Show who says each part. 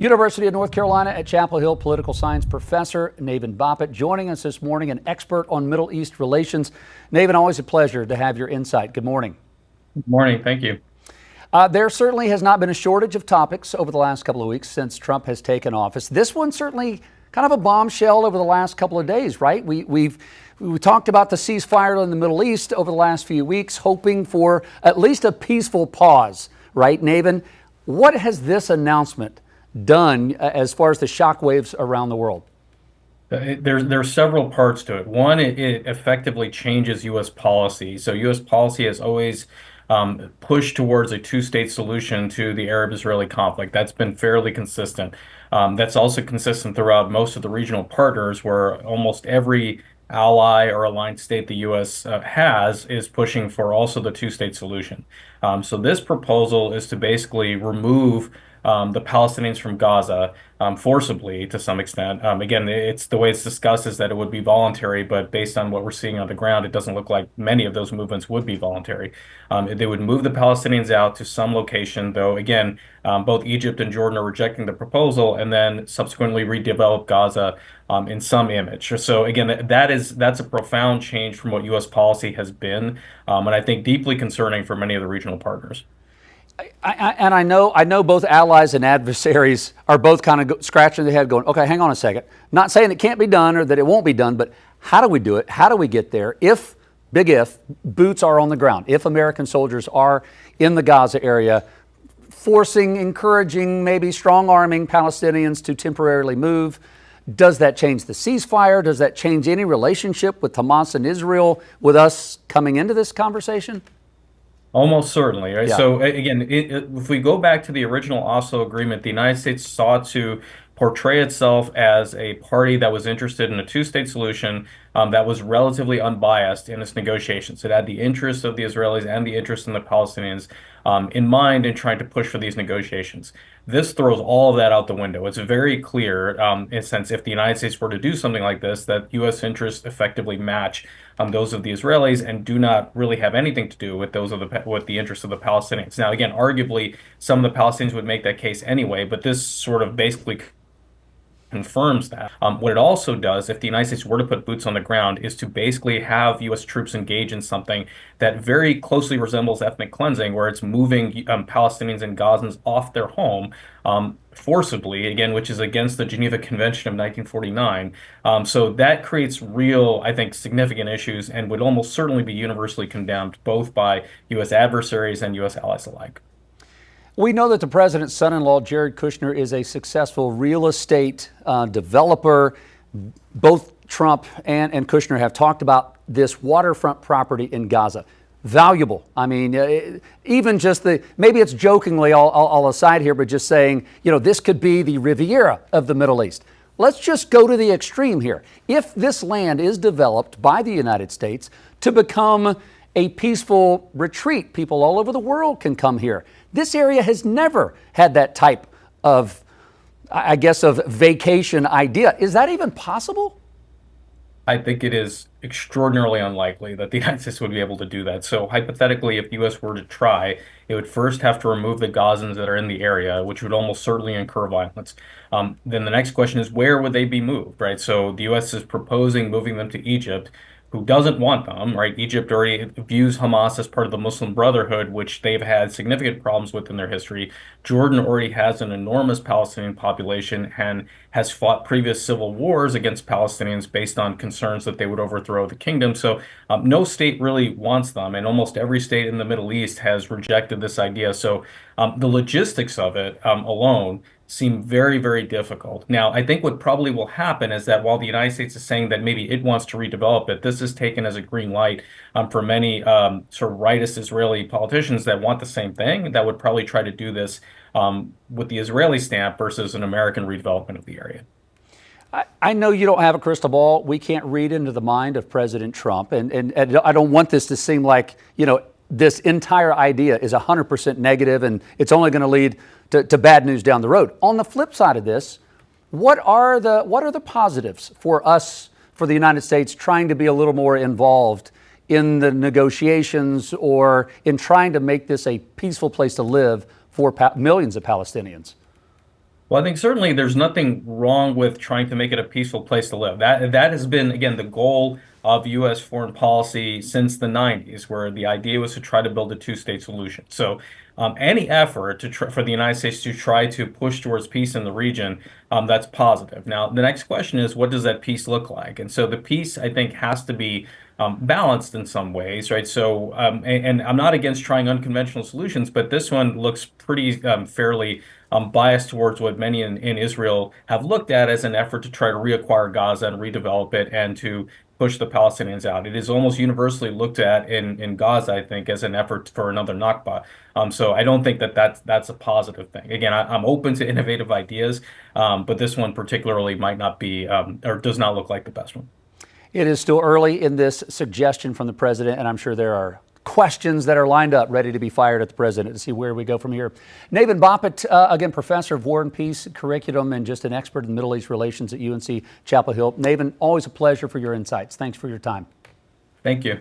Speaker 1: University of North Carolina at Chapel Hill political science professor Navin Boppat joining us this morning, an expert on Middle East relations. Navin, always a pleasure to have your insight. Good morning.
Speaker 2: Good morning. Thank you.
Speaker 1: There certainly has not been a shortage of topics over the last couple of weeks since Trump has taken office. This one certainly kind of a bombshell over the last couple of days, right? We talked about the ceasefire in the Middle East over the last few weeks, hoping for at least a peaceful pause, right, Navin? What has this announcement done as far as the shockwaves around the world?
Speaker 2: There's several parts to it. One, it effectively changes U.S. policy. So U.S. policy has always pushed towards a two-state solution to the Arab-Israeli conflict. That's been fairly consistent. That's also consistent throughout most of the regional partners, where almost every ally or aligned state the U.S. has is pushing for also the two-state solution. So this proposal is to basically remove the Palestinians from Gaza forcibly to some extent. Again, it's the way it's discussed is that it would be voluntary, but based on what we're seeing on the ground, it doesn't look like many of those movements would be voluntary. They would move the Palestinians out to some location, though, again, both Egypt and Jordan are rejecting the proposal, and then subsequently redevelop Gaza in some image. So again, that's a profound change from what U.S. policy has been, and I think deeply concerning for many of the regional partners.
Speaker 1: I know both allies and adversaries are both kind of scratching their head going, okay, hang on a second. Not saying it can't be done or that it won't be done, but how do we do it? How do we get there? If, big if, boots are on the ground, if American soldiers are in the Gaza area, forcing, encouraging, maybe strong-arming Palestinians to temporarily move, does that change the ceasefire? Does that change any relationship with Hamas and Israel with us coming into this conversation?
Speaker 2: Almost certainly, right?
Speaker 1: Yeah.
Speaker 2: So again, if we go back to the original Oslo agreement, the United States sought to portray itself as a party that was interested in a two-state solution that was relatively unbiased in its negotiations. It had the interests of the Israelis and the interests of the Palestinians in mind in trying to push for these negotiations. This throws all of that out the window. It's very clear, in a sense, if the United States were to do something like this, that U.S. interests effectively match those of the Israelis and do not really have anything to do with those of the interests of the Palestinians. Now, again, arguably, some of the Palestinians would make that case anyway, but this sort of basically confirms that. What it also does, if the United States were to put boots on the ground, is to basically have U.S. troops engage in something that very closely resembles ethnic cleansing, where it's moving Palestinians and Gazans off their home forcibly, again, which is against the Geneva Convention of 1949. So that creates real, I think, significant issues and would almost certainly be universally condemned both by U.S. adversaries and U.S. allies alike.
Speaker 1: We know that the president's son-in-law, Jared Kushner, is a successful real estate developer. Both Trump and Kushner have talked about this waterfront property in Gaza. Valuable. I mean, even just maybe it's jokingly all aside here, but just saying, this could be the Riviera of the Middle East. Let's just go to the extreme here. If this land is developed by the United States to become a peaceful retreat, people all over the world can come here. This area has never had that type of, I guess, of vacation idea. Is that even possible?
Speaker 2: I think it is extraordinarily unlikely that the United States would be able to do that. So hypothetically, if the U.S. were to try, it would first have to remove the Gazans that are in the area, which would almost certainly incur violence. Then the next question is, where would they be moved, right? So the U.S. is proposing moving them to Egypt, who doesn't want them, right? Egypt already views Hamas as part of the Muslim Brotherhood, which they've had significant problems with in their history. Jordan already has an enormous Palestinian population and has fought previous civil wars against Palestinians based on concerns that they would overthrow the kingdom. So no state really wants them, and almost every state in the Middle East has rejected this idea. So the logistics of it alone seem very, very difficult. Now, I think what probably will happen is that while the United States is saying that maybe it wants to redevelop it, this is taken as a green light for many sort of rightist Israeli politicians that want the same thing, that would probably try to do this with the Israeli stamp versus an American redevelopment of the area.
Speaker 1: I know you don't have a crystal ball. We can't read into the mind of President Trump. And I don't want this to seem like, this entire idea is 100% negative and it's only going to lead to bad news down the road. On the flip side of this, what are the positives for us, for the United States, trying to be a little more involved in the negotiations or in trying to make this a peaceful place to live for millions of Palestinians?
Speaker 2: Well, I think certainly there's nothing wrong with trying to make it a peaceful place to live. That has been, again, the goal of U.S. foreign policy since the 90s, where the idea was to try to build a two-state solution. So any effort for the United States to try to push towards peace in the region, that's positive. Now, the next question is, what does that peace look like? And so the peace, I think, has to be balanced in some ways, right? So, and I'm not against trying unconventional solutions, but this one looks pretty fairly biased towards what many in Israel have looked at as an effort to try to reacquire Gaza and redevelop it and to push the Palestinians out. It is almost universally looked at in Gaza, I think, as an effort for another Nakba. So I don't think that that's a positive thing. Again, I'm open to innovative ideas, but this one particularly might not be or does not look like the best one.
Speaker 1: It is still early in this suggestion from the president, and I'm sure there are questions that are lined up, ready to be fired at the president to see where we go from here. Navin Boppat, again, professor of War and Peace curriculum and just an expert in Middle East relations at UNC Chapel Hill. Navin, always a pleasure for your insights. Thanks for your time.
Speaker 2: Thank you.